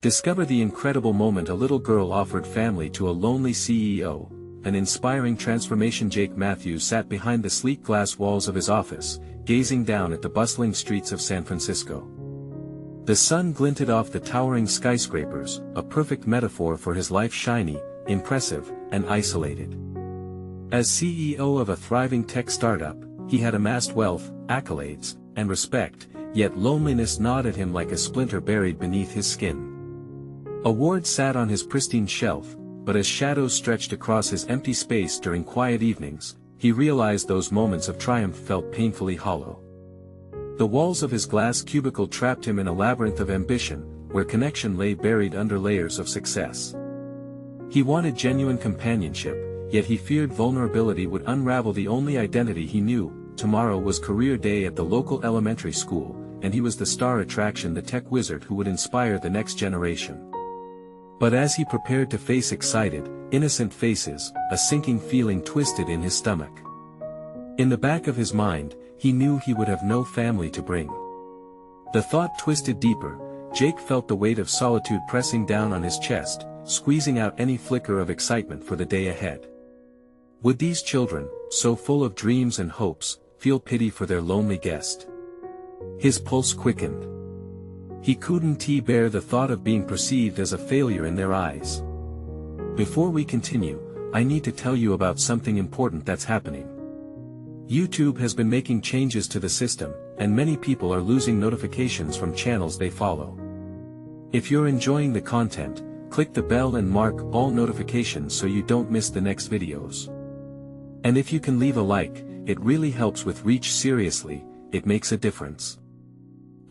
Discover the incredible moment a little girl offered family to a lonely CEO, an inspiring transformation. Jake Matthews sat behind the sleek glass walls of his office, gazing down at the bustling streets of San Francisco. The sun glinted off the towering skyscrapers, a perfect metaphor for his life: shiny, impressive, and isolated. As CEO of a thriving tech startup, he had amassed wealth, accolades, and respect, yet loneliness gnawed at him like a splinter buried beneath his skin. Awards sat on his pristine shelf, but as shadows stretched across his empty space during quiet evenings, he realized those moments of triumph felt painfully hollow. The walls of his glass cubicle trapped him in a labyrinth of ambition, where connection lay buried under layers of success. He wanted genuine companionship, yet he feared vulnerability would unravel the only identity he knew. Tomorrow was career day at the local elementary school, and he was the star attraction, the tech wizard who would inspire the next generation. But as he prepared to face excited, innocent faces, a sinking feeling twisted in his stomach. In the back of his mind, he knew he would have no family to bring. The thought twisted deeper. Jake felt the weight of solitude pressing down on his chest, squeezing out any flicker of excitement for the day ahead. Would these children, so full of dreams and hopes, feel pity for their lonely guest? His pulse quickened. He couldn't bear the thought of being perceived as a failure in their eyes. Before we continue, I need to tell you about something important that's happening. YouTube has been making changes to the system, and many people are losing notifications from channels they follow. If you're enjoying the content, click the bell and mark all notifications so you don't miss the next videos. And if you can leave a like, it really helps with reach. Seriously, it makes a difference.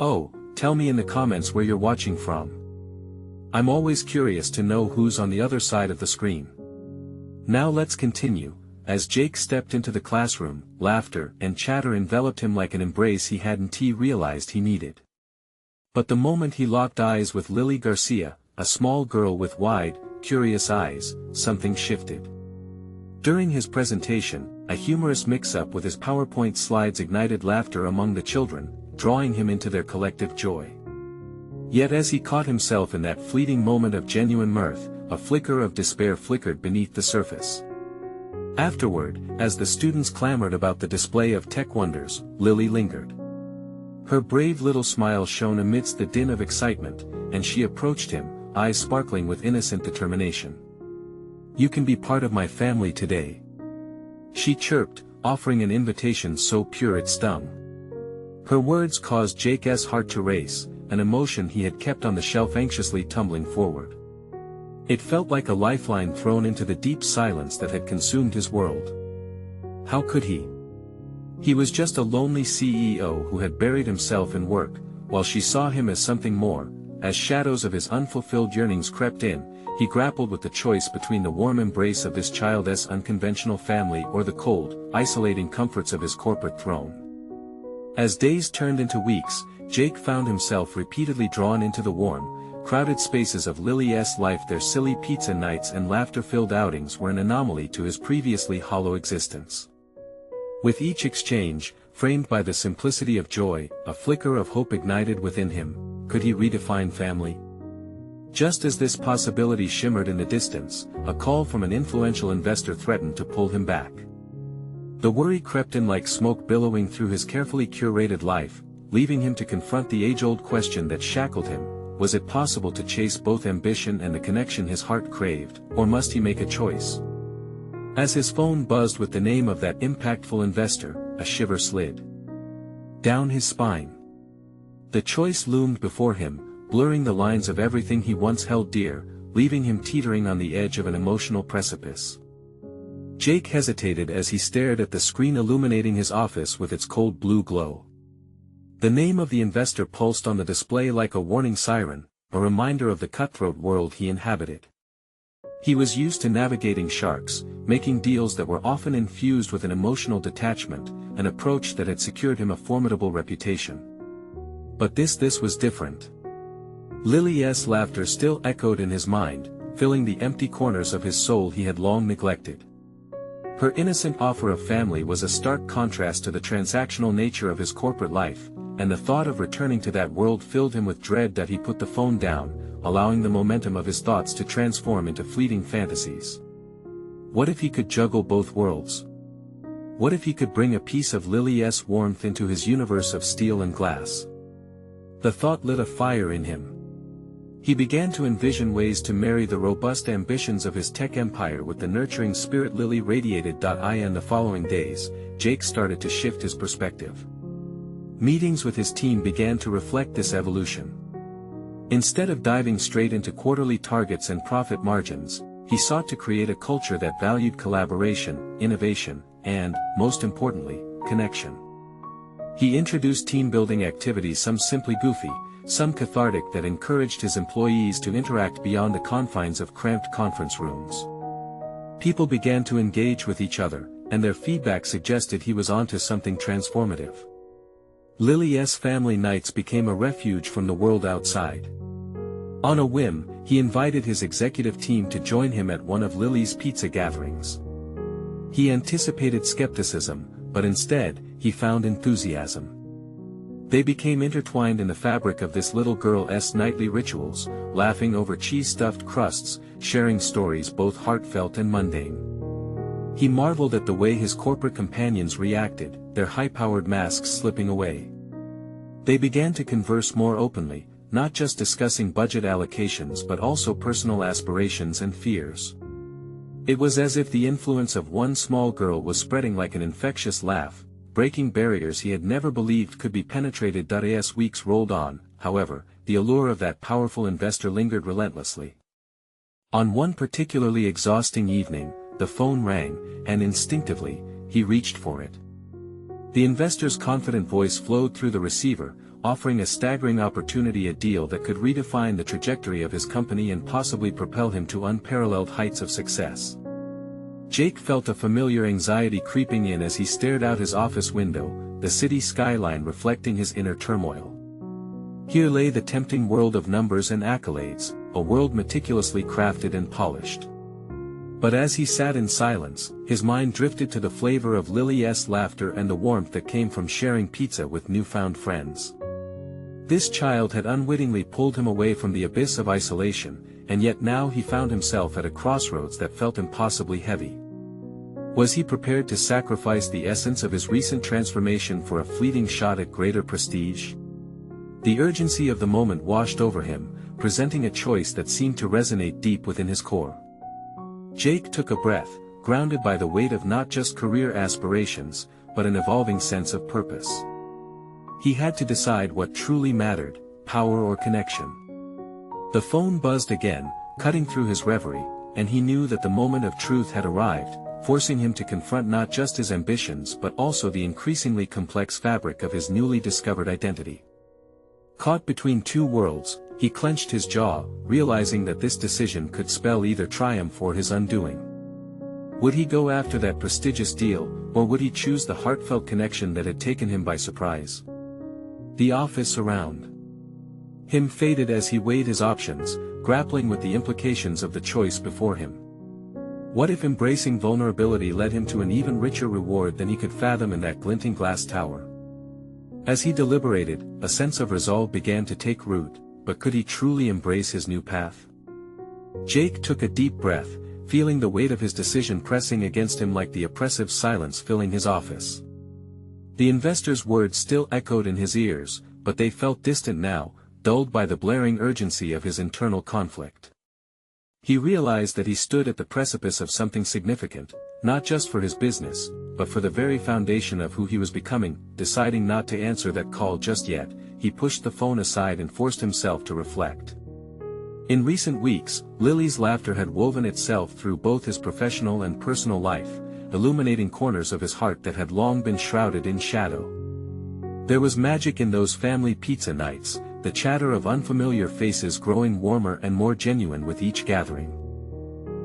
Oh, tell me in the comments where you're watching from. I'm always curious to know who's on the other side of the screen. Now let's continue. As Jake stepped into the classroom, laughter and chatter enveloped him like an embrace he hadn't realized he needed. But the moment he locked eyes with Lily Garcia, a small girl with wide, curious eyes, something shifted. During his presentation, a humorous mix-up with his PowerPoint slides ignited laughter among the children, drawing him into their collective joy. Yet as he caught himself in that fleeting moment of genuine mirth, a flicker of despair flickered beneath the surface. Afterward, as the students clamored about the display of tech wonders, Lily lingered. Her brave little smile shone amidst the din of excitement, and she approached him, eyes sparkling with innocent determination. "You can be part of my family today," she chirped, offering an invitation so pure it stung. Her words caused Jake's heart to race, an emotion he had kept on the shelf anxiously tumbling forward. It felt like a lifeline thrown into the deep silence that had consumed his world. How could he? He was just a lonely CEO who had buried himself in work, while she saw him as something more. As shadows of his unfulfilled yearnings crept in, he grappled with the choice between the warm embrace of his child's unconventional family or the cold, isolating comforts of his corporate throne. As days turned into weeks, Jake found himself repeatedly drawn into the warm, crowded spaces of Lily's life. Their silly pizza nights and laughter-filled outings were an anomaly to his previously hollow existence. With each exchange, framed by the simplicity of joy, a flicker of hope ignited within him. Could he redefine family? Just as this possibility shimmered in the distance, a call from an influential investor threatened to pull him back. The worry crept in like smoke billowing through his carefully curated life, leaving him to confront the age-old question that shackled him. Was it possible to chase both ambition and the connection his heart craved, or must he make a choice? As his phone buzzed with the name of that impactful investor, a shiver slid down his spine. The choice loomed before him, blurring the lines of everything he once held dear, leaving him teetering on the edge of an emotional precipice. Jake hesitated as he stared at the screen illuminating his office with its cold blue glow. The name of the investor pulsed on the display like a warning siren, a reminder of the cutthroat world he inhabited. He was used to navigating sharks, making deals that were often infused with an emotional detachment, an approach that had secured him a formidable reputation. But this was different. Lily's laughter still echoed in his mind, filling the empty corners of his soul he had long neglected. Her innocent offer of family was a stark contrast to the transactional nature of his corporate life, and the thought of returning to that world filled him with dread that he put the phone down, allowing the momentum of his thoughts to transform into fleeting fantasies. What if he could juggle both worlds? What if he could bring a piece of Lily's warmth into his universe of steel and glass? The thought lit a fire in him. He began to envision ways to marry the robust ambitions of his tech empire with the nurturing spirit Lily radiated. In the following days, Jake started to shift his perspective. Meetings with his team began to reflect this evolution. Instead of diving straight into quarterly targets and profit margins, he sought to create a culture that valued collaboration, innovation, and, most importantly, connection. He introduced team-building activities, some simply goofy, some cathartic, that encouraged his employees to interact beyond the confines of cramped conference rooms. People began to engage with each other, and their feedback suggested he was onto something transformative. Lily's family nights became a refuge from the world outside. On a whim, he invited his executive team to join him at one of Lily's pizza gatherings. He anticipated skepticism, but instead, he found enthusiasm. They became intertwined in the fabric of this little girl's nightly rituals, laughing over cheese-stuffed crusts, sharing stories both heartfelt and mundane. He marveled at the way his corporate companions reacted, their high-powered masks slipping away. They began to converse more openly, not just discussing budget allocations but also personal aspirations and fears. It was as if the influence of one small girl was spreading like an infectious laugh, breaking barriers he had never believed could be penetrated. As weeks rolled on, however, the allure of that powerful investor lingered relentlessly. On one particularly exhausting evening, the phone rang, and instinctively, he reached for it. The investor's confident voice flowed through the receiver, offering a staggering opportunity, a deal that could redefine the trajectory of his company and possibly propel him to unparalleled heights of success. Jake felt a familiar anxiety creeping in as he stared out his office window, the city skyline reflecting his inner turmoil. Here lay the tempting world of numbers and accolades, a world meticulously crafted and polished. But as he sat in silence, his mind drifted to the flavor of Lily's laughter and the warmth that came from sharing pizza with newfound friends. This child had unwittingly pulled him away from the abyss of isolation, and yet now he found himself at a crossroads that felt impossibly heavy. Was he prepared to sacrifice the essence of his recent transformation for a fleeting shot at greater prestige? The urgency of the moment washed over him, presenting a choice that seemed to resonate deep within his core. Jake took a breath, grounded by the weight of not just career aspirations, but an evolving sense of purpose. He had to decide what truly mattered, power or connection. The phone buzzed again, cutting through his reverie, and he knew that the moment of truth had arrived, forcing him to confront not just his ambitions but also the increasingly complex fabric of his newly discovered identity. Caught between two worlds, he clenched his jaw, realizing that this decision could spell either triumph or his undoing. Would he go after that prestigious deal, or would he choose the heartfelt connection that had taken him by surprise? The office around him faded as he weighed his options, grappling with the implications of the choice before him. What if embracing vulnerability led him to an even richer reward than he could fathom in that glinting glass tower? As he deliberated, a sense of resolve began to take root, but could he truly embrace his new path? Jake took a deep breath, feeling the weight of his decision pressing against him like the oppressive silence filling his office. The investor's words still echoed in his ears, but they felt distant now, dulled by the blaring urgency of his internal conflict. He realized that he stood at the precipice of something significant, not just for his business, but for the very foundation of who he was becoming. Deciding not to answer that call just yet, he pushed the phone aside and forced himself to reflect. In recent weeks, Lily's laughter had woven itself through both his professional and personal life, illuminating corners of his heart that had long been shrouded in shadow. There was magic in those family pizza nights, the chatter of unfamiliar faces growing warmer and more genuine with each gathering.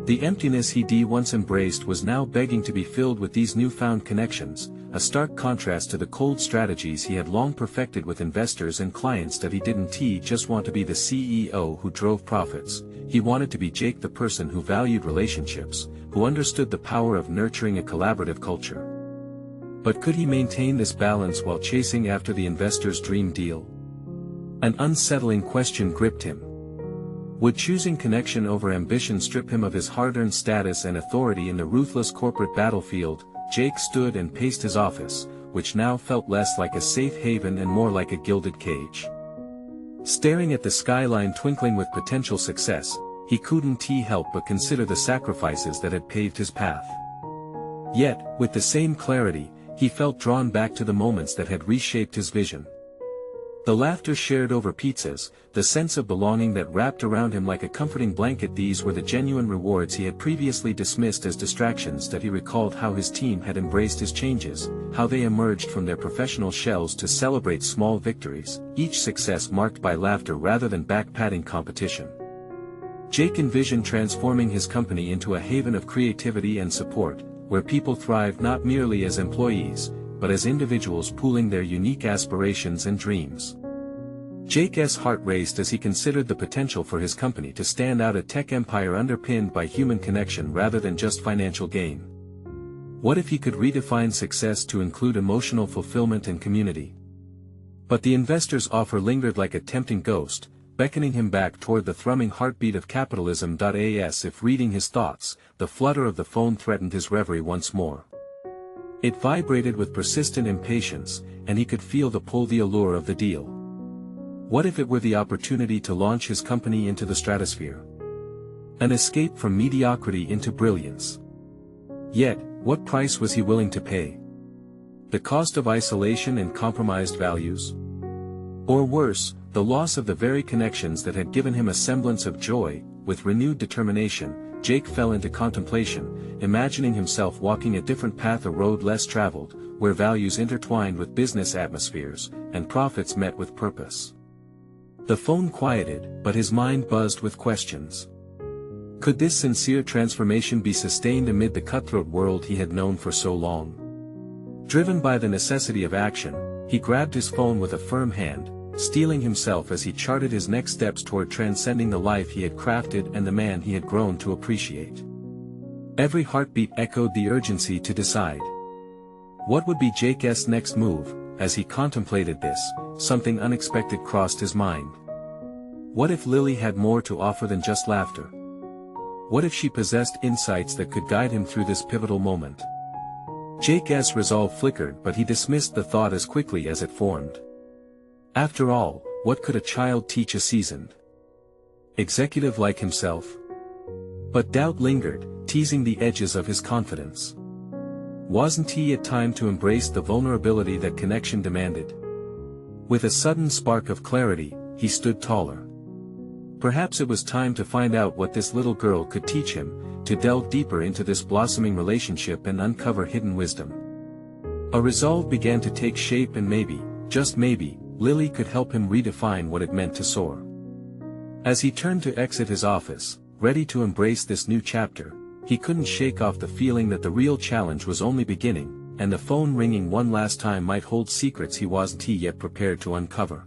The emptiness he'd once embraced was now begging to be filled with these newfound connections, a stark contrast to the cold strategies he had long perfected with investors and clients. That he didn't just want to be the CEO who drove profits, he wanted to be Jake, the person who valued relationships, who understood the power of nurturing a collaborative culture. But could he maintain this balance while chasing after the investor's dream deal? An unsettling question gripped him. Would choosing connection over ambition strip him of his hard-earned status and authority in the ruthless corporate battlefield? Jake stood and paced his office, which now felt less like a safe haven and more like a gilded cage. Staring at the skyline twinkling with potential success, he couldn't help but consider the sacrifices that had paved his path. Yet, with the same clarity, he felt drawn back to the moments that had reshaped his vision. The laughter shared over pizzas, the sense of belonging that wrapped around him like a comforting blanket, these were the genuine rewards he had previously dismissed as distractions. That he recalled how his team had embraced his changes, how they emerged from their professional shells to celebrate small victories, each success marked by laughter rather than back-patting competition. Jake envisioned transforming his company into a haven of creativity and support, where people thrived not merely as employees, but as individuals pooling their unique aspirations and dreams. Jake's heart raced as he considered the potential for his company to stand out, a tech empire underpinned by human connection rather than just financial gain. What if he could redefine success to include emotional fulfillment and community? But the investor's offer lingered like a tempting ghost, beckoning him back toward the thrumming heartbeat of capitalism. As if reading his thoughts, the flutter of the phone threatened his reverie once more. It vibrated with persistent impatience, and he could feel the allure of the deal. What if it were the opportunity to launch his company into the stratosphere? An escape from mediocrity into brilliance. Yet, what price was he willing to pay? The cost of isolation and compromised values? Or worse, the loss of the very connections that had given him a semblance of joy? With renewed determination, Jake fell into contemplation, imagining himself walking a different path, a road less traveled, where values intertwined with business atmospheres, and profits met with purpose. The phone quieted, but his mind buzzed with questions. Could this sincere transformation be sustained amid the cutthroat world he had known for so long? Driven by the necessity of action, he grabbed his phone with a firm hand, steeling himself as he charted his next steps toward transcending the life he had crafted and the man he had grown to appreciate. Every heartbeat echoed the urgency to decide. What would be Jake's next move? As he contemplated this, something unexpected crossed his mind. What if Lily had more to offer than just laughter? What if she possessed insights that could guide him through this pivotal moment? Jake's resolve flickered, but he dismissed the thought as quickly as it formed. After all, what could a child teach a seasoned executive like himself? But doubt lingered, teasing the edges of his confidence. Wasn't it time to embrace the vulnerability that connection demanded? With a sudden spark of clarity, he stood taller. Perhaps it was time to find out what this little girl could teach him, to delve deeper into this blossoming relationship and uncover hidden wisdom. A resolve began to take shape, and maybe, just maybe, Lily could help him redefine what it meant to soar. As he turned to exit his office, ready to embrace this new chapter, he couldn't shake off the feeling that the real challenge was only beginning, and the phone ringing one last time might hold secrets he wasn't yet prepared to uncover.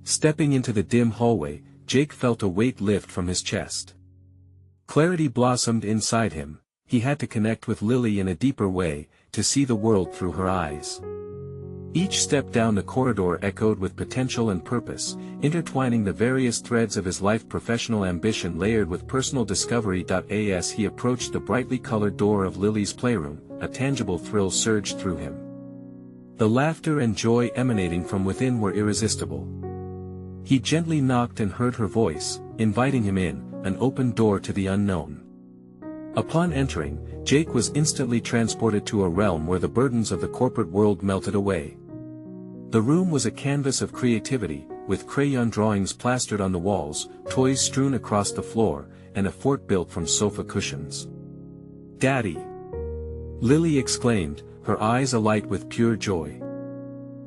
Stepping into the dim hallway, Jake felt a weight lift from his chest. Clarity blossomed inside him. He had to connect with Lily in a deeper way, to see the world through her eyes. Each step down the corridor echoed with potential and purpose, intertwining the various threads of his life, professional ambition layered with personal discovery. As he approached the brightly colored door of Lily's playroom, a tangible thrill surged through him. The laughter and joy emanating from within were irresistible. He gently knocked and heard her voice, inviting him in, an open door to the unknown. Upon entering, Jake was instantly transported to a realm where the burdens of the corporate world melted away. The room was a canvas of creativity, with crayon drawings plastered on the walls, toys strewn across the floor, and a fort built from sofa cushions. "Daddy!" Lily exclaimed, her eyes alight with pure joy.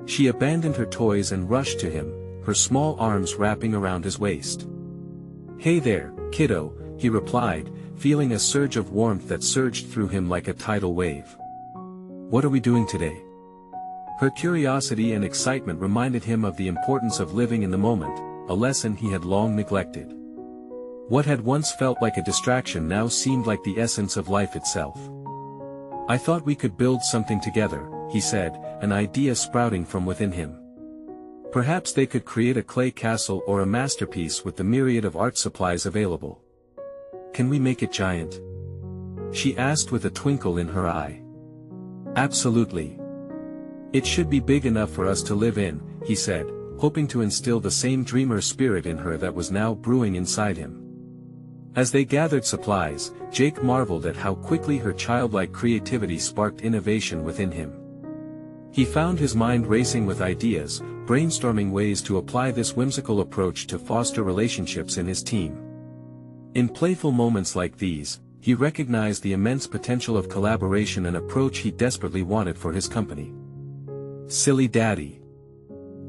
She abandoned her toys and rushed to him, her small arms wrapping around his waist. "Hey there, kiddo," he replied, feeling a surge of warmth that surged through him like a tidal wave. "What are we doing today?" Her curiosity and excitement reminded him of the importance of living in the moment, a lesson he had long neglected. What had once felt like a distraction now seemed like the essence of life itself. "I thought we could build something together," he said, an idea sprouting from within him. Perhaps they could create a clay castle or a masterpiece with the myriad of art supplies available. Can we make it giant? She asked with a twinkle in her eye. Absolutely. It should be big enough for us to live in, he said, hoping to instill the same dreamer spirit in her that was now brewing inside him. As they gathered supplies, Jake marveled at how quickly her childlike creativity sparked innovation within him. He found his mind racing with ideas, brainstorming ways to apply this whimsical approach to foster relationships in his team. In playful moments like these, he recognized the immense potential of collaboration, an approach he desperately wanted for his company. Silly daddy.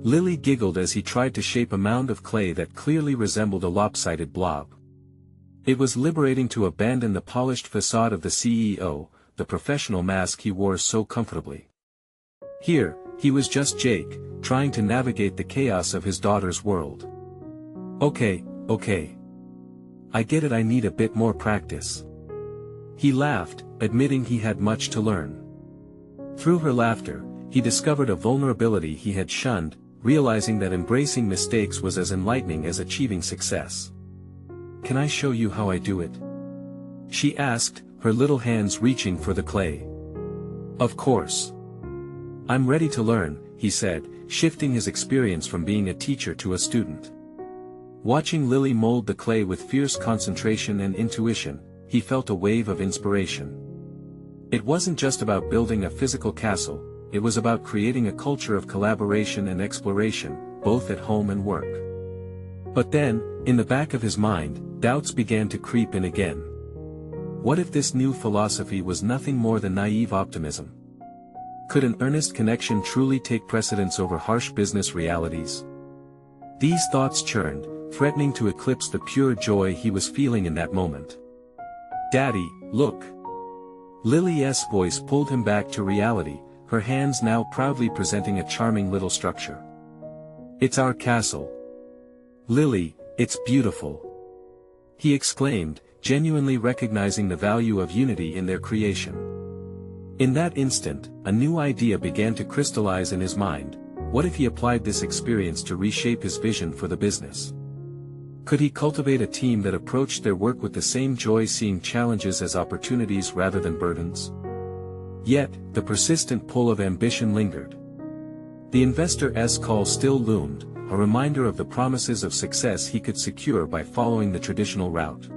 Lily giggled as he tried to shape a mound of clay that clearly resembled a lopsided blob. It was liberating to abandon the polished facade of the CEO, the professional mask he wore so comfortably. Here, he was just Jake, trying to navigate the chaos of his daughter's world. Okay. I get it, I need a bit more practice. He laughed, admitting he had much to learn. Through her laughter, he discovered a vulnerability he had shunned, realizing that embracing mistakes was as enlightening as achieving success. Can I show you how I do it? She asked, her little hands reaching for the clay. Of course. I'm ready to learn, he said, shifting his experience from being a teacher to a student. Watching Lily mold the clay with fierce concentration and intuition, he felt a wave of inspiration. It wasn't just about building a physical castle, it was about creating a culture of collaboration and exploration, both at home and work. But then, in the back of his mind, doubts began to creep in again. What if this new philosophy was nothing more than naive optimism? Could an earnest connection truly take precedence over harsh business realities? These thoughts churned, threatening to eclipse the pure joy he was feeling in that moment. Daddy, look! Lily's voice pulled him back to reality, her hands now proudly presenting a charming little structure. It's our castle. Lily, it's beautiful. He exclaimed, genuinely recognizing the value of unity in their creation. In that instant, a new idea began to crystallize in his mind. What if he applied this experience to reshape his vision for the business? Could he cultivate a team that approached their work with the same joy, seeing challenges as opportunities rather than burdens? Yet, the persistent pull of ambition lingered. The investor's call still loomed, a reminder of the promises of success he could secure by following the traditional route.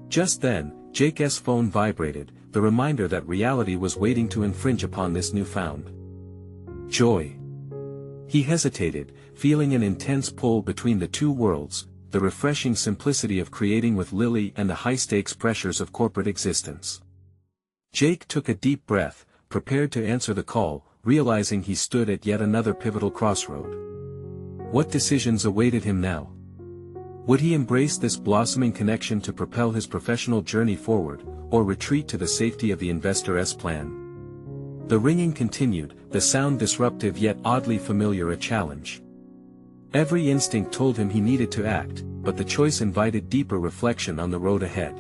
Just then, Jake's phone vibrated, the reminder that reality was waiting to infringe upon this newfound joy. He hesitated, feeling an intense pull between the two worlds, the refreshing simplicity of creating with Lily and the high-stakes pressures of corporate existence. Jake took a deep breath, prepared to answer the call, realizing he stood at yet another pivotal crossroad. What decisions awaited him now? Would he embrace this blossoming connection to propel his professional journey forward, or retreat to the safety of the investor's plan? The ringing continued, the sound disruptive yet oddly familiar, a challenge. Every instinct told him he needed to act, but the choice invited deeper reflection on the road ahead.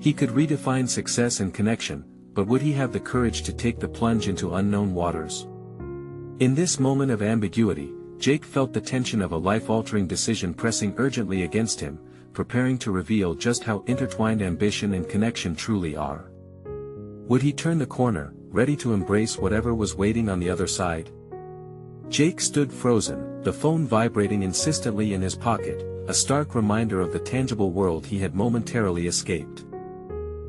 He could redefine success and connection, but would he have the courage to take the plunge into unknown waters? In this moment of ambiguity, Jake felt the tension of a life-altering decision pressing urgently against him, preparing to reveal just how intertwined ambition and connection truly are. Would he turn the corner, ready to embrace whatever was waiting on the other side? Jake stood frozen, the phone vibrating insistently in his pocket, a stark reminder of the tangible world he had momentarily escaped.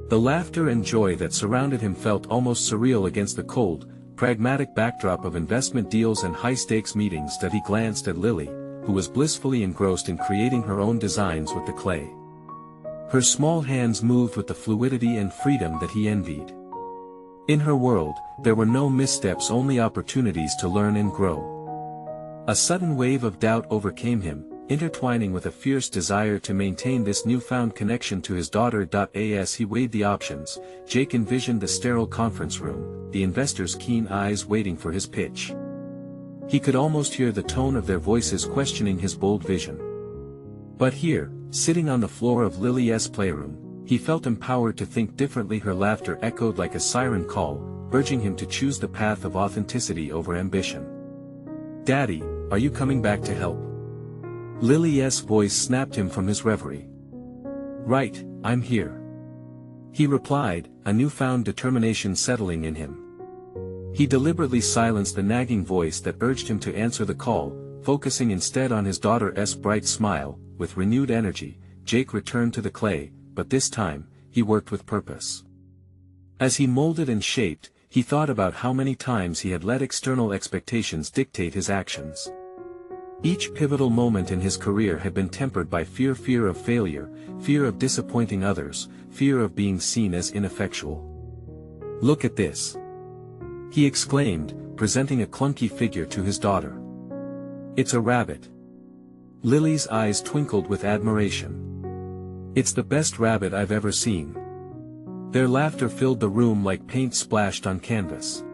The laughter and joy that surrounded him felt almost surreal against the cold, pragmatic backdrop of investment deals and high-stakes meetings that he glanced at Lily, who was blissfully engrossed in creating her own designs with the clay. Her small hands moved with the fluidity and freedom that he envied. In her world, there were no missteps, only opportunities to learn and grow. A sudden wave of doubt overcame him, intertwining with a fierce desire to maintain this newfound connection to his daughter. As he weighed the options, Jake envisioned the sterile conference room, the investors' keen eyes waiting for his pitch. He could almost hear the tone of their voices questioning his bold vision. But here, sitting on the floor of Lily's playroom, he felt empowered to think differently. Her laughter echoed like a siren call, urging him to choose the path of authenticity over ambition. "Daddy, are you coming back to help?" Lily's voice snapped him from his reverie. "Right, I'm here," he replied, a newfound determination settling in him. He deliberately silenced the nagging voice that urged him to answer the call, focusing instead on his daughter's bright smile. With renewed energy, Jake returned to the clay, but this time, he worked with purpose. As he molded and shaped, he thought about how many times he had let external expectations dictate his actions. Each pivotal moment in his career had been tempered by fear of failure, fear of disappointing others, fear of being seen as ineffectual. "Look at this," he exclaimed, presenting a clunky figure to his daughter. "It's a rabbit." Lily's eyes twinkled with admiration. "It's the best rabbit I've ever seen." Their laughter filled the room like paint splashed on canvas.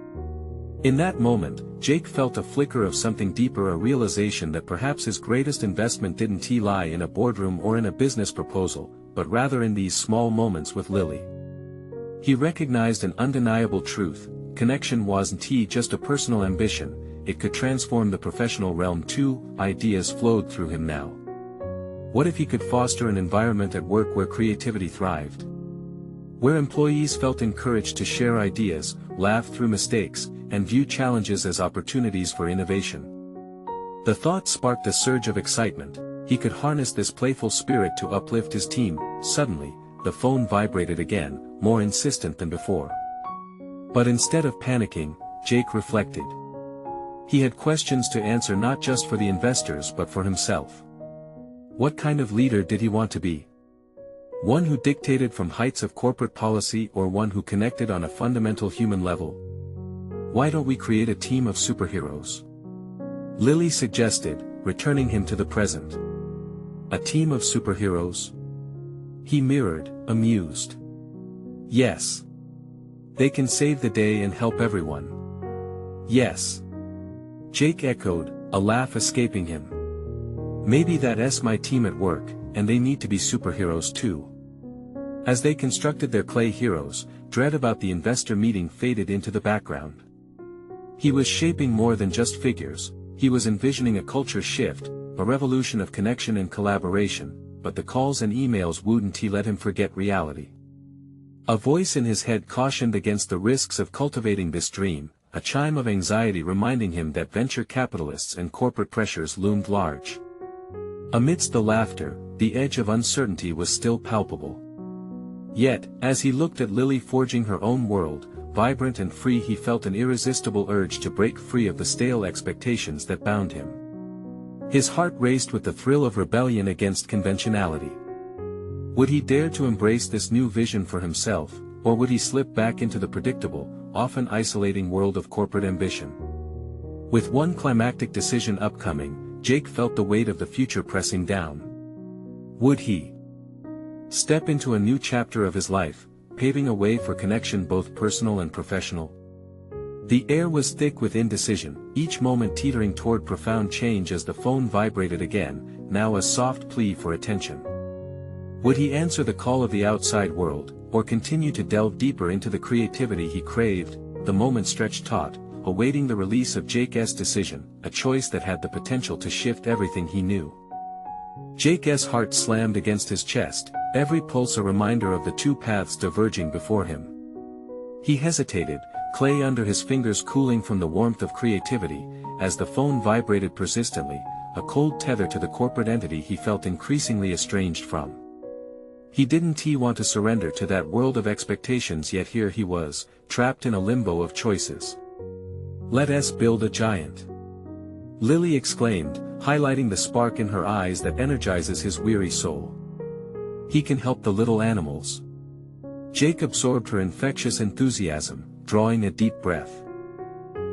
In that moment, Jake felt a flicker of something deeper, a realization that perhaps his greatest investment didn't lie in a boardroom or in a business proposal, but rather in these small moments with Lily. He recognized an undeniable truth: connection wasn't just a personal ambition, it could transform the professional realm too. Ideas flowed through him now. What if he could foster an environment at work where creativity thrived? Where employees felt encouraged to share ideas, laugh through mistakes, and view challenges as opportunities for innovation. The thought sparked a surge of excitement. He could harness this playful spirit to uplift his team. Suddenly, the phone vibrated again, more insistent than before. But instead of panicking, Jake reflected. He had questions to answer, not just for the investors but for himself. What kind of leader did he want to be? One who dictated from heights of corporate policy, or one who connected on a fundamental human level? "Why don't we create a team of superheroes?" Lily suggested, returning him to the present. "A team of superheroes?" He mirrored, amused. "Yes. They can save the day and help everyone." "Yes." Jake echoed, a laugh escaping him. "Maybe that's my team at work, and they need to be superheroes too." As they constructed their clay heroes, dread about the investor meeting faded into the background. He was shaping more than just figures, he was envisioning a culture shift, a revolution of connection and collaboration, but the calls and emails wouldn't let him forget reality. A voice in his head cautioned against the risks of cultivating this dream, a chime of anxiety reminding him that venture capitalists and corporate pressures loomed large. Amidst the laughter, the edge of uncertainty was still palpable. Yet, as he looked at Lily forging her own world, vibrant and free, he felt an irresistible urge to break free of the stale expectations that bound him. His heart raced with the thrill of rebellion against conventionality. Would he dare to embrace this new vision for himself, or would he slip back into the predictable, often isolating world of corporate ambition? With one climactic decision upcoming, Jake felt the weight of the future pressing down. Would he step into a new chapter of his life, paving a way for connection both personal and professional? The air was thick with indecision, each moment teetering toward profound change as the phone vibrated again, now a soft plea for attention. Would he answer the call of the outside world, or continue to delve deeper into the creativity he craved? The moment stretched taut, awaiting the release of Jake's decision, a choice that had the potential to shift everything he knew. Jake's heart slammed against his chest, every pulse a reminder of the two paths diverging before him. He hesitated, clay under his fingers cooling from the warmth of creativity, as the phone vibrated persistently, a cold tether to the corporate entity he felt increasingly estranged from. He didn't want to surrender to that world of expectations, yet here he was, trapped in a limbo of choices. "Let us build a giant," Lily exclaimed, highlighting the spark in her eyes that energizes his weary soul. "He can help the little animals." Jake absorbed her infectious enthusiasm, drawing a deep breath.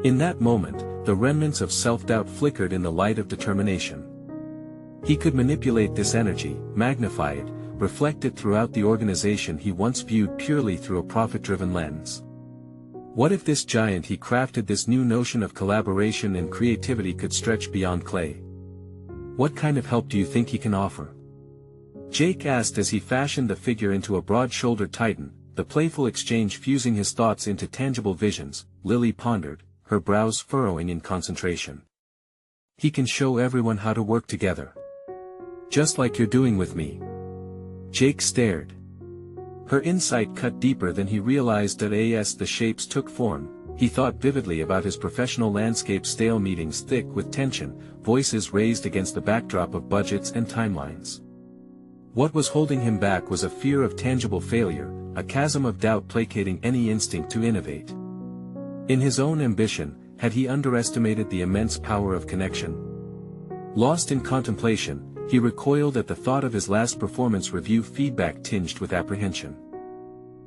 In that moment, the remnants of self-doubt flickered in the light of determination. He could manipulate this energy, magnify it, reflect it throughout the organization he once viewed purely through a profit-driven lens. What if this giant he crafted, this new notion of collaboration and creativity, could stretch beyond clay? "What kind of help do you think he can offer?" Jake asked as he fashioned the figure into a broad-shouldered titan, the playful exchange fusing his thoughts into tangible visions. Lily pondered, her brows furrowing in concentration. He can show everyone how to work together. Just like you're doing with me. Jake stared. Her insight cut deeper than he realized. As the shapes took form, he thought vividly about his professional landscape stale meetings thick with tension, voices raised against the backdrop of budgets and timelines. What was holding him back was a fear of tangible failure, a chasm of doubt placating any instinct to innovate. In his own ambition, had he underestimated the immense power of connection? Lost in contemplation, he recoiled at the thought of his last performance review feedback tinged with apprehension.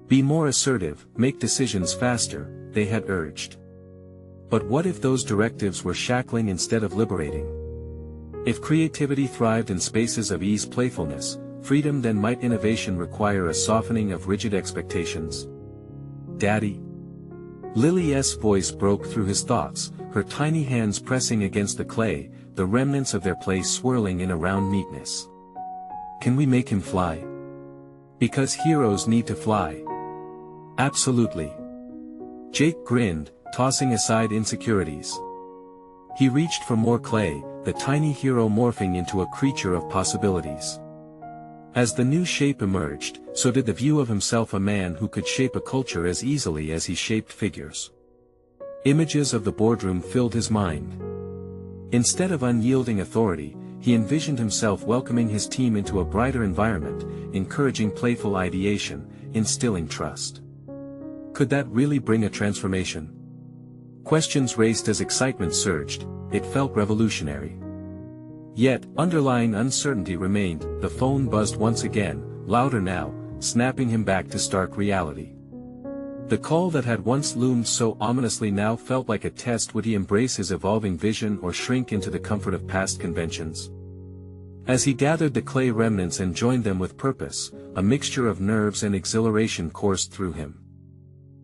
Be more assertive, make decisions faster, they had urged. But what if those directives were shackling instead of liberating? If creativity thrived in spaces of ease, playfulness, freedom, then might innovation require a softening of rigid expectations? Daddy? Lily's voice broke through his thoughts, her tiny hands pressing against the clay, the remnants of their play swirling in a round neatness. Can we make him fly? Because heroes need to fly. Absolutely. Jake grinned, tossing aside insecurities. He reached for more clay, the tiny hero morphing into a creature of possibilities. As the new shape emerged, so did the view of himself, a man who could shape a culture as easily as he shaped figures. Images of the boardroom filled his mind. Instead of unyielding authority, he envisioned himself welcoming his team into a brighter environment, encouraging playful ideation, instilling trust. Could that really bring a transformation? Questions raced as excitement surged. It felt revolutionary. Yet, underlying uncertainty remained. The phone buzzed once again, louder now, snapping him back to stark reality. The call that had once loomed so ominously now felt like a test. Would he embrace his evolving vision or shrink into the comfort of past conventions? As he gathered the clay remnants and joined them with purpose, a mixture of nerves and exhilaration coursed through him.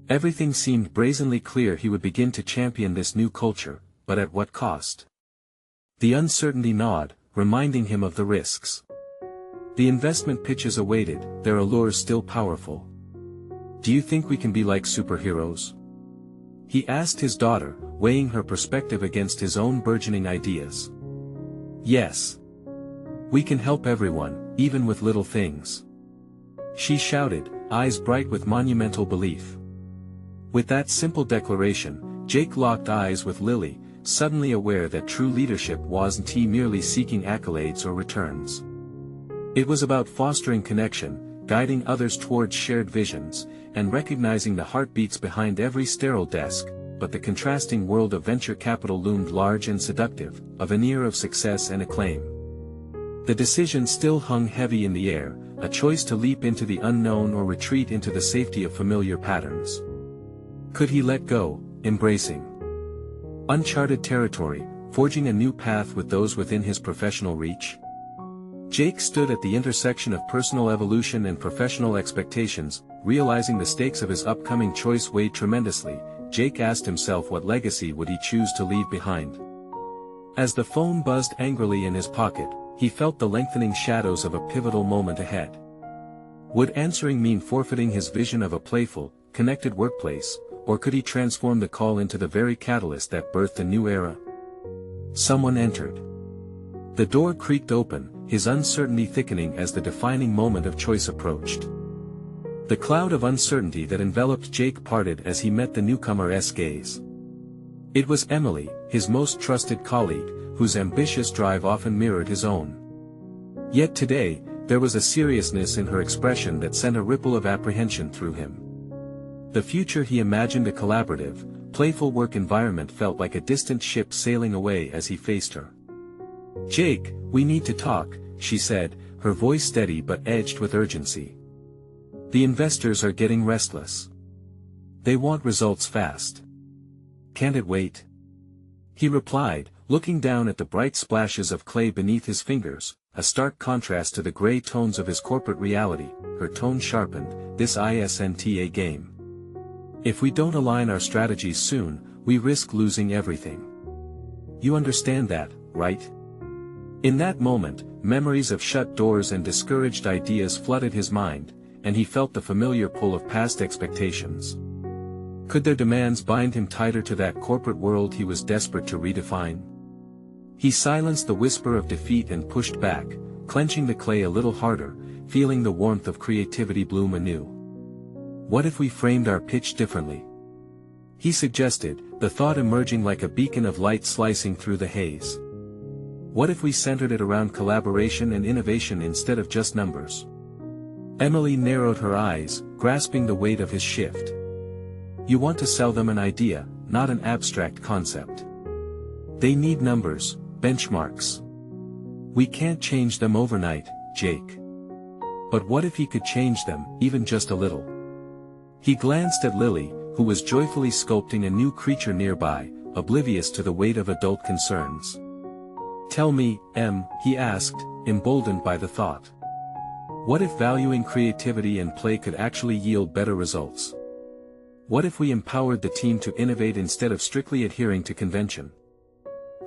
Everything seemed brazenly clear. He would begin to champion this new culture, but at what cost? The uncertainty gnawed, reminding him of the risks. The investment pitches awaited, their allures still powerful. Do you think we can be like superheroes? He asked his daughter, weighing her perspective against his own burgeoning ideas. Yes. We can help everyone, even with little things. She shouted, eyes bright with monumental belief. With that simple declaration, Jake locked eyes with Lily, suddenly aware that true leadership wasn't merely seeking accolades or returns. It was about fostering connection, guiding others towards shared visions, and recognizing the heartbeats behind every sterile desk. But the contrasting world of venture capital loomed large and seductive, a veneer of success and acclaim. The decision still hung heavy in the air, a choice to leap into the unknown or retreat into the safety of familiar patterns. Could he let go, embracing uncharted territory, forging a new path with those within his professional reach? Jake stood at the intersection of personal evolution and professional expectations, realizing the stakes of his upcoming choice weighed tremendously. Jake asked himself, what legacy would he choose to leave behind? As the phone buzzed angrily in his pocket, he felt the lengthening shadows of a pivotal moment ahead. Would answering mean forfeiting his vision of a playful, connected workplace, or could he transform the call into the very catalyst that birthed a new era? Someone entered. The door creaked open, his uncertainty thickening as the defining moment of choice approached. The cloud of uncertainty that enveloped Jake parted as he met the newcomer's gaze. It was Emily, his most trusted colleague, whose ambitious drive often mirrored his own. Yet today, there was a seriousness in her expression that sent a ripple of apprehension through him. The future he imagined, a collaborative, playful work environment, felt like a distant ship sailing away as he faced her. Jake, we need to talk, she said, her voice steady but edged with urgency. The investors are getting restless. They want results fast. Can't it wait? He replied, looking down at the bright splashes of clay beneath his fingers, a stark contrast to the gray tones of his corporate reality. Her tone sharpened. This isn't a game. If we don't align our strategies soon, we risk losing everything. You understand that, right? In that moment, memories of shut doors and discouraged ideas flooded his mind, and he felt the familiar pull of past expectations. Could their demands bind him tighter to that corporate world he was desperate to redefine? He silenced the whisper of defeat and pushed back, clenching the clay a little harder, feeling the warmth of creativity bloom anew. What if we framed our pitch differently? He suggested, the thought emerging like a beacon of light slicing through the haze. What if we centered it around collaboration and innovation instead of just numbers? Emily narrowed her eyes, grasping the weight of his shift. You want to sell them an idea, not an abstract concept. They need numbers, benchmarks. We can't change them overnight, Jake. But what if he could change them, even just a little? He glanced at Lily, who was joyfully sculpting a new creature nearby, oblivious to the weight of adult concerns. Tell me, Em, he asked, emboldened by the thought. What if valuing creativity and play could actually yield better results? What if we empowered the team to innovate instead of strictly adhering to convention?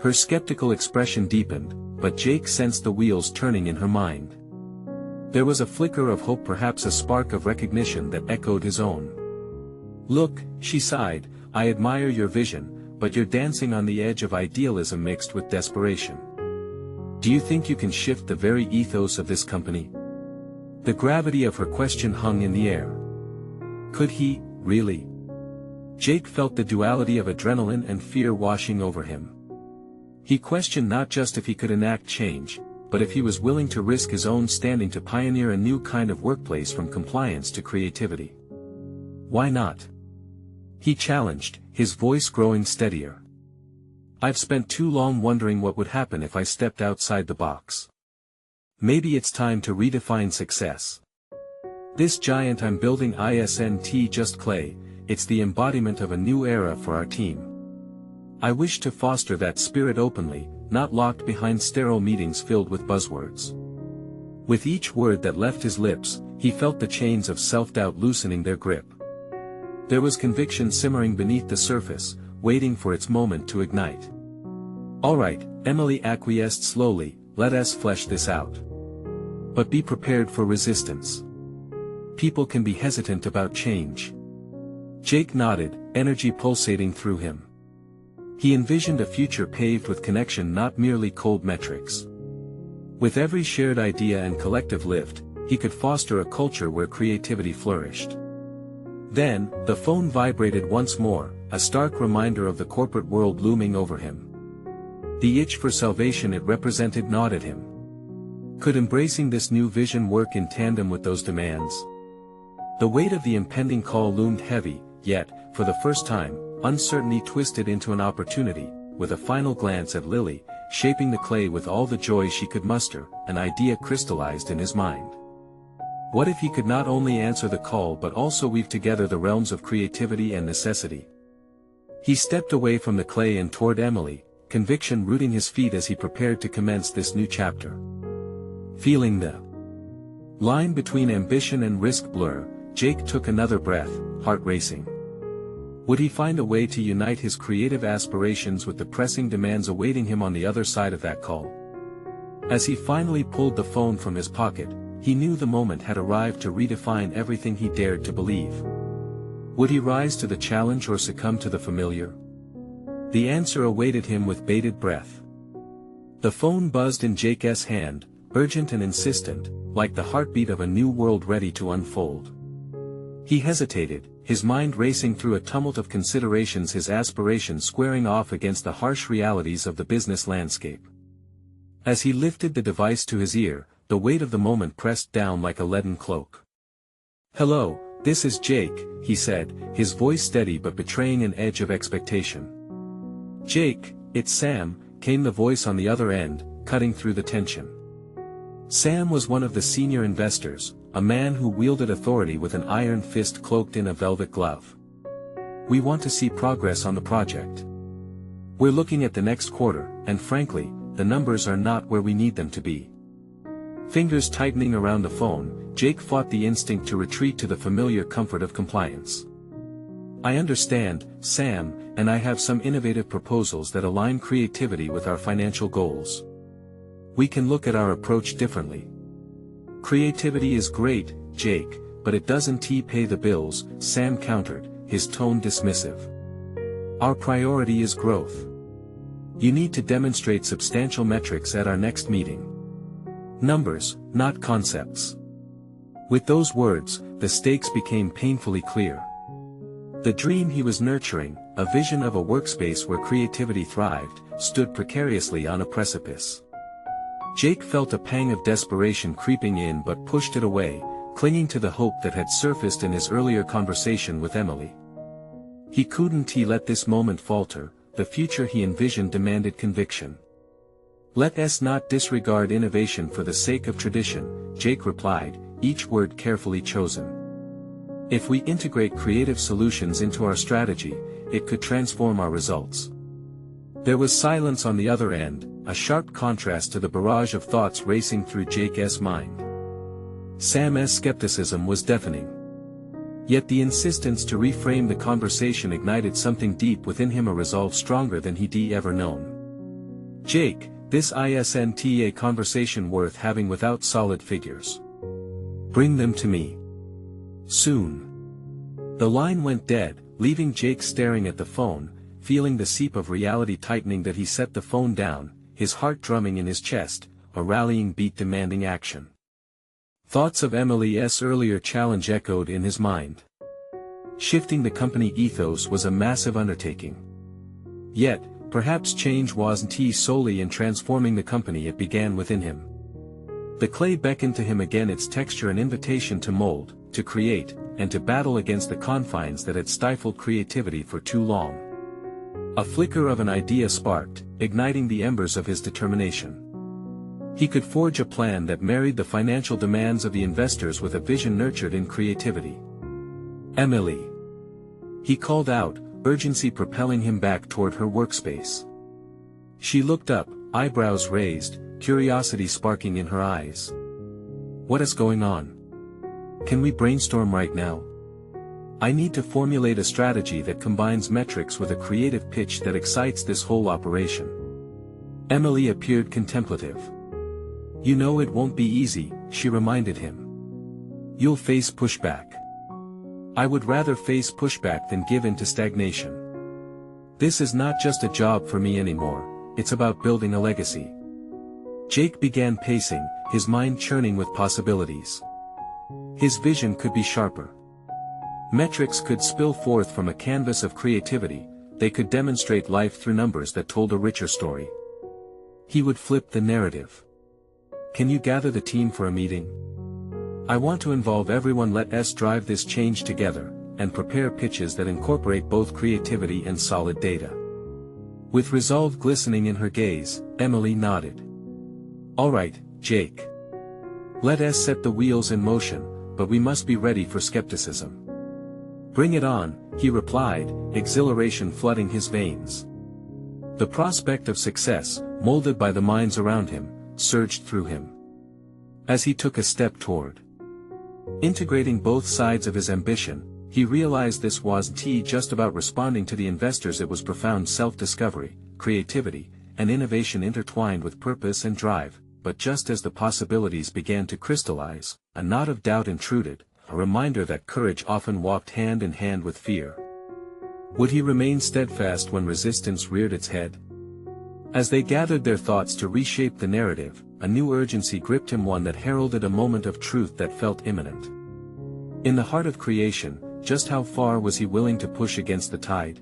Her skeptical expression deepened, but Jake sensed the wheels turning in her mind. There was a flicker of hope, perhaps a spark of recognition that echoed his own. Look, she sighed, I admire your vision, but you're dancing on the edge of idealism mixed with desperation. Do you think you can shift the very ethos of this company? The gravity of her question hung in the air. Could he, really? Jake felt the duality of adrenaline and fear washing over him. He questioned not just if he could enact change, but if he was willing to risk his own standing to pioneer a new kind of workplace from compliance to creativity. Why not? He challenged, his voice growing steadier. I've spent too long wondering what would happen if I stepped outside the box. Maybe it's time to redefine success. This giant I'm building isn't just clay, it's the embodiment of a new era for our team. I wish to foster that spirit openly, not locked behind sterile meetings filled with buzzwords. With each word that left his lips, he felt the chains of self-doubt loosening their grip. There was conviction simmering beneath the surface, waiting for its moment to ignite. All right, Emily acquiesced slowly, let us flesh this out. But be prepared for resistance. People can be hesitant about change. Jake nodded, energy pulsating through him. He envisioned a future paved with connection, not merely cold metrics. With every shared idea and collective lift, he could foster a culture where creativity flourished. Then, the phone vibrated once more, a stark reminder of the corporate world looming over him. The itch for salvation it represented gnawed at him. Could embracing this new vision work in tandem with those demands? The weight of the impending call loomed heavy, yet, for the first time, uncertainty twisted into an opportunity. With a final glance at Lily, shaping the clay with all the joy she could muster, an idea crystallized in his mind. What if he could not only answer the call but also weave together the realms of creativity and necessity? He stepped away from the clay and toward Emily, conviction rooting his feet as he prepared to commence this new chapter. Feeling the line between ambition and risk blur, Jake took another breath, heart racing. Would he find a way to unite his creative aspirations with the pressing demands awaiting him on the other side of that call? As he finally pulled the phone from his pocket, he knew the moment had arrived to redefine everything he dared to believe. Would he rise to the challenge or succumb to the familiar? The answer awaited him with bated breath. The phone buzzed in Jake's hand, urgent and insistent, like the heartbeat of a new world ready to unfold. He hesitated, his mind racing through a tumult of considerations, his aspirations squaring off against the harsh realities of the business landscape. As he lifted the device to his ear, the weight of the moment pressed down like a leaden cloak. "Hello, this is Jake," he said, his voice steady but betraying an edge of expectation. "Jake, it's Sam," came the voice on the other end, cutting through the tension. Sam was one of the senior investors, a man who wielded authority with an iron fist cloaked in a velvet glove. "We want to see progress on the project. We're looking at the next quarter, and frankly, the numbers are not where we need them to be." Fingers tightening around the phone, Jake fought the instinct to retreat to the familiar comfort of compliance. "I understand, Sam, and I have some innovative proposals that align creativity with our financial goals. We can look at our approach differently." "Creativity is great, Jake, but it doesn't pay the bills, Sam countered, his tone dismissive. Our priority is growth. You need to demonstrate substantial metrics at our next meeting. Numbers, not concepts. With those words, the stakes became painfully clear. The dream he was nurturing, a vision of a workspace where creativity thrived, stood precariously on a precipice. Jake felt a pang of desperation creeping in but pushed it away, clinging to the hope that had surfaced in his earlier conversation with Emily. He couldn't let this moment falter, the future he envisioned demanded conviction. Let us not disregard innovation for the sake of tradition, Jake replied, each word carefully chosen. If we integrate creative solutions into our strategy, it could transform our results. There was silence on the other end, a sharp contrast to the barrage of thoughts racing through Jake's mind. Sam's skepticism was deafening. Yet the insistence to reframe the conversation ignited something deep within him, a resolve stronger than he'd ever known. Jake, this isn't a conversation worth having without solid figures. Bring them to me. Soon. The line went dead, leaving Jake staring at the phone, feeling the seep of reality tightening. That he set the phone down, his heart drumming in his chest, a rallying beat demanding action. Thoughts of Emily's earlier challenge echoed in his mind. Shifting the company ethos was a massive undertaking. Yet, perhaps change wasn't solely in transforming the company, it began within him. The clay beckoned to him again, its texture an invitation to mold, to create, and to battle against the confines that had stifled creativity for too long. A flicker of an idea sparked, igniting the embers of his determination. He could forge a plan that married the financial demands of the investors with a vision nurtured in creativity. Emily. He called out, urgency propelling him back toward her workspace. She looked up, eyebrows raised, curiosity sparking in her eyes. What is going on? Can we brainstorm right now? I need to formulate a strategy that combines metrics with a creative pitch that excites this whole operation. Emily appeared contemplative. You know it won't be easy, she reminded him. You'll face pushback. I would rather face pushback than give in to stagnation. This is not just a job for me anymore, it's about building a legacy. Jake began pacing, his mind churning with possibilities. His vision could be sharper. Metrics could spill forth from a canvas of creativity, they could demonstrate life through numbers that told a richer story. He would flip the narrative. Can you gather the team for a meeting? I want to involve everyone, let us drive this change together, and prepare pitches that incorporate both creativity and solid data. With resolve glistening in her gaze, Emily nodded. All right, Jake. Let us set the wheels in motion, but we must be ready for skepticism. Bring it on, he replied, exhilaration flooding his veins. The prospect of success, molded by the minds around him, surged through him. As he took a step toward integrating both sides of his ambition, he realized this wasn't just about responding to the investors, it was profound self-discovery, creativity, and innovation intertwined with purpose and drive. But just as the possibilities began to crystallize, a knot of doubt intruded, a reminder that courage often walked hand in hand with fear. Would he remain steadfast when resistance reared its head? As they gathered their thoughts to reshape the narrative, a new urgency gripped him, one that heralded a moment of truth that felt imminent. In the heart of creation, just how far was he willing to push against the tide?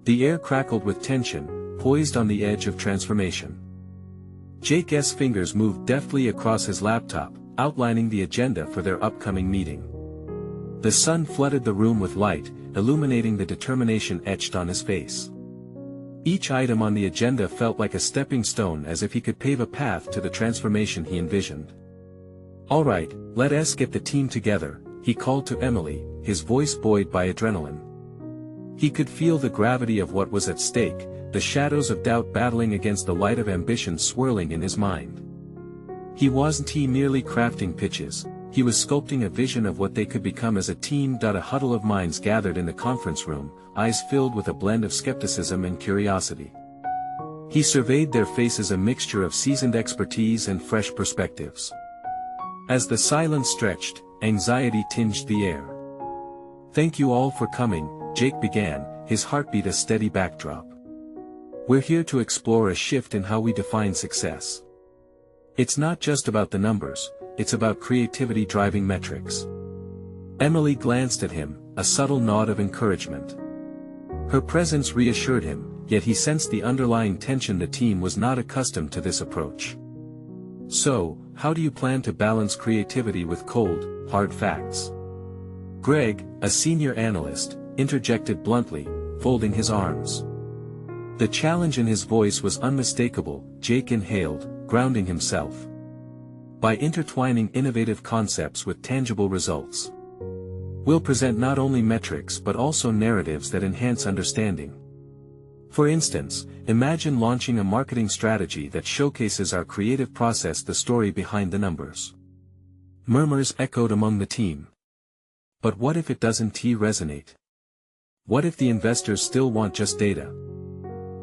The air crackled with tension, poised on the edge of transformation. Jake's fingers moved deftly across his laptop, outlining the agenda for their upcoming meeting. The sun flooded the room with light, illuminating the determination etched on his face. Each item on the agenda felt like a stepping stone, as if he could pave a path to the transformation he envisioned. All right, let us get the team together, he called to Emily, his voice buoyed by adrenaline. He could feel the gravity of what was at stake, the shadows of doubt battling against the light of ambition swirling in his mind. He wasn't merely crafting pitches, he was sculpting a vision of what they could become as a team. A huddle of minds gathered in the conference room, eyes filled with a blend of skepticism and curiosity. He surveyed their faces, a mixture of seasoned expertise and fresh perspectives. As the silence stretched, anxiety tinged the air. "Thank you all for coming," Jake began, his heartbeat a steady backdrop. "We're here to explore a shift in how we define success. It's not just about the numbers, it's about creativity driving metrics." Emily glanced at him, a subtle nod of encouragement. Her presence reassured him, yet he sensed the underlying tension. The team was not accustomed to this approach. "So, how do you plan to balance creativity with cold, hard facts?" Greg, a senior analyst, interjected bluntly, folding his arms. The challenge in his voice was unmistakable. Jake inhaled, grounding himself. "By intertwining innovative concepts with tangible results, we'll present not only metrics but also narratives that enhance understanding. For instance, imagine launching a marketing strategy that showcases our creative process, the story behind the numbers." Murmurs echoed among the team. "But what if it doesn't resonate? What if the investors still want just data?"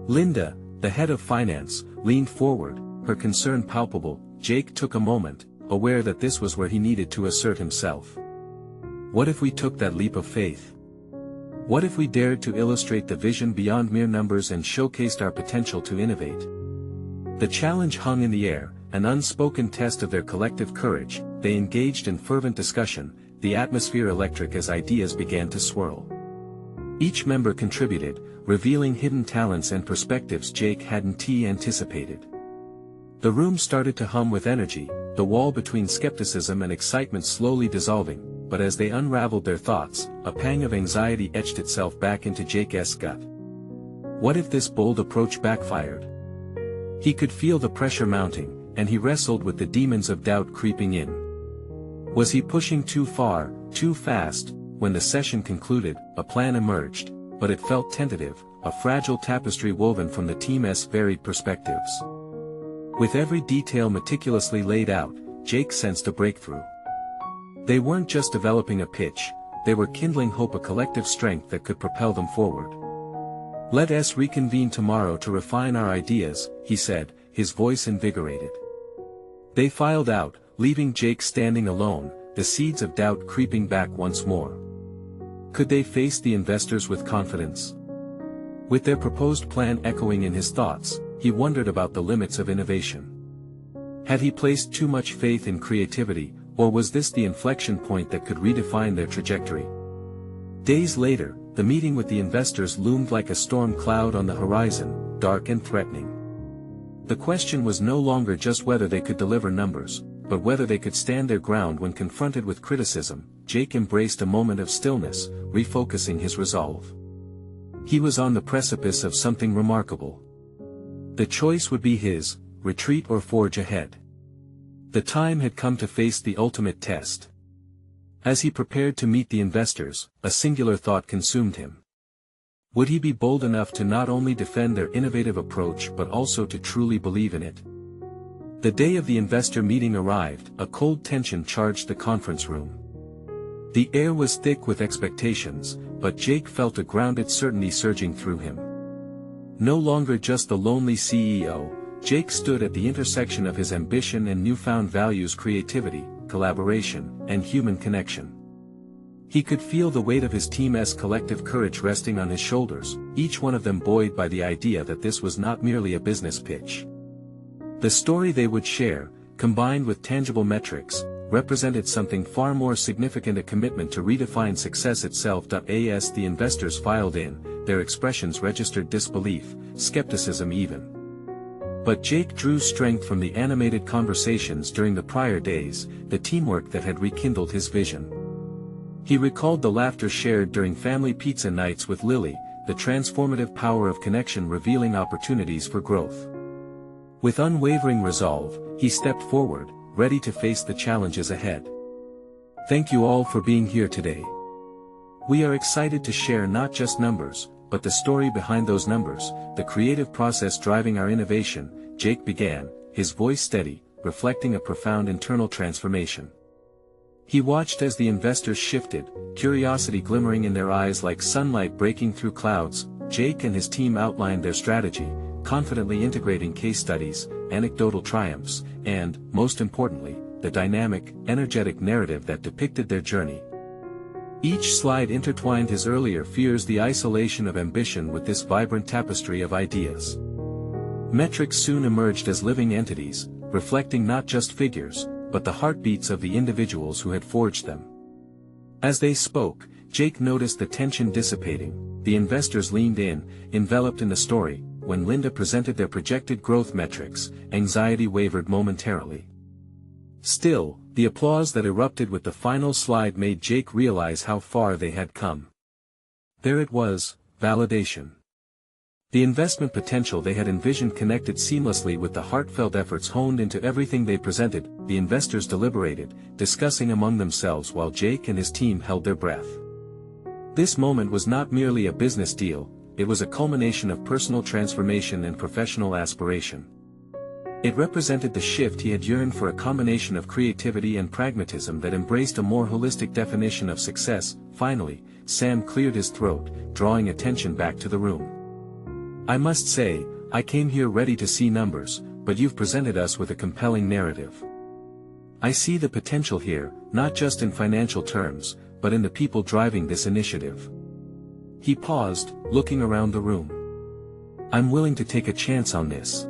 Linda, the head of finance, leaned forward, her concern palpable. Jake took a moment, aware that this was where he needed to assert himself. "What if we took that leap of faith? What if we dared to illustrate the vision beyond mere numbers and showcased our potential to innovate?" The challenge hung in the air, an unspoken test of their collective courage. They engaged in fervent discussion, the atmosphere electric as ideas began to swirl. Each member contributed, revealing hidden talents and perspectives Jake hadn't anticipated. The room started to hum with energy, the wall between skepticism and excitement slowly dissolving, but as they unraveled their thoughts, a pang of anxiety etched itself back into Jake's gut. What if this bold approach backfired? He could feel the pressure mounting, and he wrestled with the demons of doubt creeping in. Was he pushing too far, too fast? When the session concluded, a plan emerged, but it felt tentative, a fragile tapestry woven from the team's varied perspectives. With every detail meticulously laid out, Jake sensed a breakthrough. They weren't just developing a pitch, they were kindling hope, a collective strength that could propel them forward. "Let us reconvene tomorrow to refine our ideas," he said, his voice invigorated. They filed out, leaving Jake standing alone, the seeds of doubt creeping back once more. Could they face the investors with confidence? With their proposed plan echoing in his thoughts, he wondered about the limits of innovation. Had he placed too much faith in creativity, or was this the inflection point that could redefine their trajectory? Days later, the meeting with the investors loomed like a storm cloud on the horizon, dark and threatening. The question was no longer just whether they could deliver numbers, but whether they could stand their ground when confronted with criticism. Jake embraced a moment of stillness, refocusing his resolve. He was on the precipice of something remarkable. The choice would be his: retreat or forge ahead. The time had come to face the ultimate test. As he prepared to meet the investors, a singular thought consumed him. Would he be bold enough to not only defend their innovative approach but also to truly believe in it? The day of the investor meeting arrived, a cold tension charged the conference room. The air was thick with expectations, but Jake felt a grounded certainty surging through him. No longer just the lonely CEO, Jake stood at the intersection of his ambition and newfound values: creativity, collaboration, and human connection. He could feel the weight of his team's collective courage resting on his shoulders, each one of them buoyed by the idea that this was not merely a business pitch. The story they would share, combined with tangible metrics, represented something far more significant: a commitment to redefine success itself. As the investors filed in, their expressions registered disbelief, skepticism even. But Jake drew strength from the animated conversations during the prior days, the teamwork that had rekindled his vision. He recalled the laughter shared during family pizza nights with Lily, the transformative power of connection revealing opportunities for growth. With unwavering resolve, he stepped forward, ready to face the challenges ahead. Thank you all for being here today. We are excited to share not just numbers, but the story behind those numbers, the creative process driving our innovation. Jake began, his voice steady, reflecting a profound internal transformation. He watched as the investors shifted, curiosity glimmering in their eyes like sunlight breaking through clouds. Jake and his team outlined their strategy, confidently integrating case studies, anecdotal triumphs, and, most importantly, the dynamic, energetic narrative that depicted their journey. Each slide intertwined his earlier fears, the isolation of ambition, with this vibrant tapestry of ideas. Metrics soon emerged as living entities, reflecting not just figures, but the heartbeats of the individuals who had forged them. As they spoke, Jake noticed the tension dissipating. The investors leaned in, enveloped in the story. When Linda presented their projected growth metrics, anxiety wavered momentarily. Still, the applause that erupted with the final slide made Jake realize how far they had come. There it was, validation. The investment potential they had envisioned connected seamlessly with the heartfelt efforts honed into everything they presented. The investors deliberated, discussing among themselves while Jake and his team held their breath. This moment was not merely a business deal, it was a culmination of personal transformation and professional aspiration. It represented the shift he had yearned for, a combination of creativity and pragmatism that embraced a more holistic definition of success. Finally, Sam cleared his throat, drawing attention back to the room. "I must say, I came here ready to see numbers, but you've presented us with a compelling narrative. I see the potential here, not just in financial terms, but in the people driving this initiative." He paused, looking around the room. "I'm willing to take a chance on this.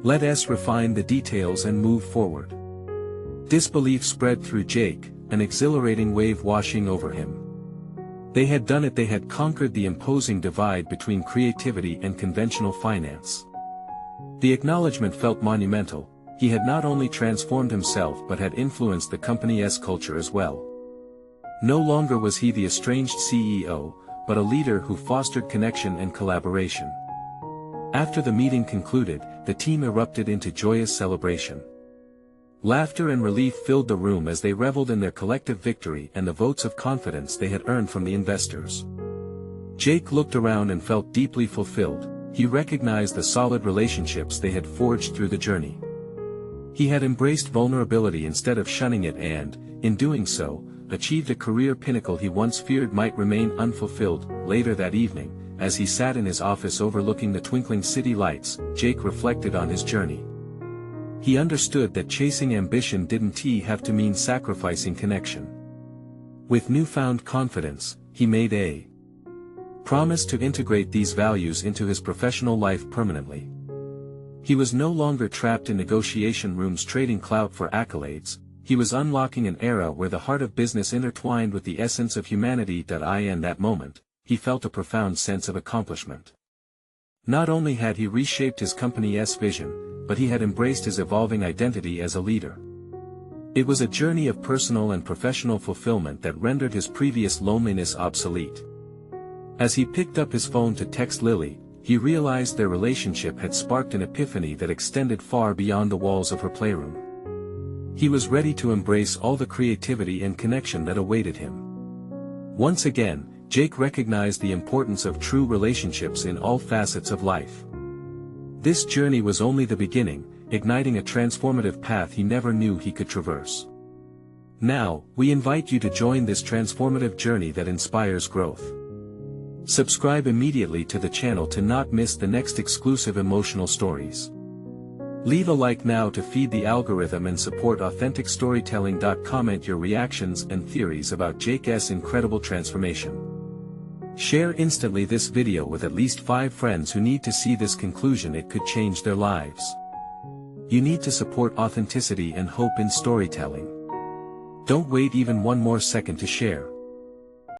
Let us refine the details and move forward." Disbelief spread through Jake, an exhilarating wave washing over him. They had done it. They had conquered the imposing divide between creativity and conventional finance. The acknowledgement felt monumental. He had not only transformed himself but had influenced the company's culture as well. No longer was he the estranged CEO, but a leader who fostered connection and collaboration. After the meeting concluded, the team erupted into joyous celebration. Laughter and relief filled the room as they reveled in their collective victory and the votes of confidence they had earned from the investors. Jake looked around and felt deeply fulfilled. He recognized the solid relationships they had forged through the journey. He had embraced vulnerability instead of shunning it and, in doing so, achieved a career pinnacle he once feared might remain unfulfilled. Later that evening, as he sat in his office overlooking the twinkling city lights, Jake reflected on his journey. He understood that chasing ambition didn't have to mean sacrificing connection. With newfound confidence, he made a promise to integrate these values into his professional life permanently. He was no longer trapped in negotiation rooms trading clout for accolades. He was unlocking an era where the heart of business intertwined with the essence of humanity. In that moment, he felt a profound sense of accomplishment. Not only had he reshaped his company's vision, but he had embraced his evolving identity as a leader. It was a journey of personal and professional fulfillment that rendered his previous loneliness obsolete. As he picked up his phone to text Lily, he realized their relationship had sparked an epiphany that extended far beyond the walls of her playroom. He was ready to embrace all the creativity and connection that awaited him. Once again, Jake recognized the importance of true relationships in all facets of life. This journey was only the beginning, igniting a transformative path he never knew he could traverse. Now, we invite you to join this transformative journey that inspires growth. Subscribe immediately to the channel to not miss the next exclusive emotional stories. Leave a like now to feed the algorithm and support authentic storytelling. Comment your reactions and theories about Jake's incredible transformation. Share instantly this video with at least 5 friends who need to see this conclusion. It could change their lives. You need to support authenticity and hope in storytelling. Don't wait even one more second to share.